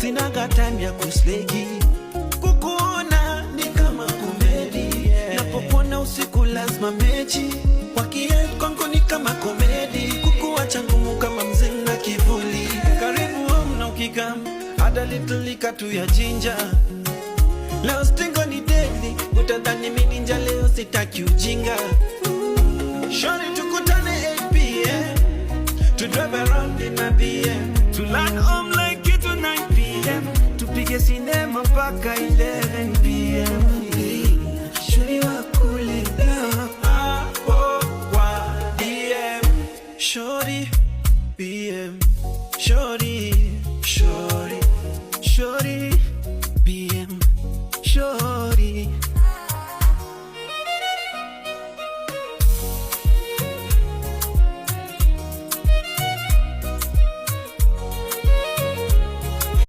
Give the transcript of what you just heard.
sinaga time ya kusleki. Kukuona ni kama komedi, napopona usiku lazima mechi. Wakie kwangu ni kama komedi, kukuacha ngumu kama mzinga kivuli. Karibu home na ukikam, add a little liquor to your ginger. Leo stingo ni deadly, utadhani mimi ninja, leo sitaki ujinga. Shorty tukutane 8 p.m. to drive around in my BM, to land home like it to 9 p.m. tupige sinema mpaka ile.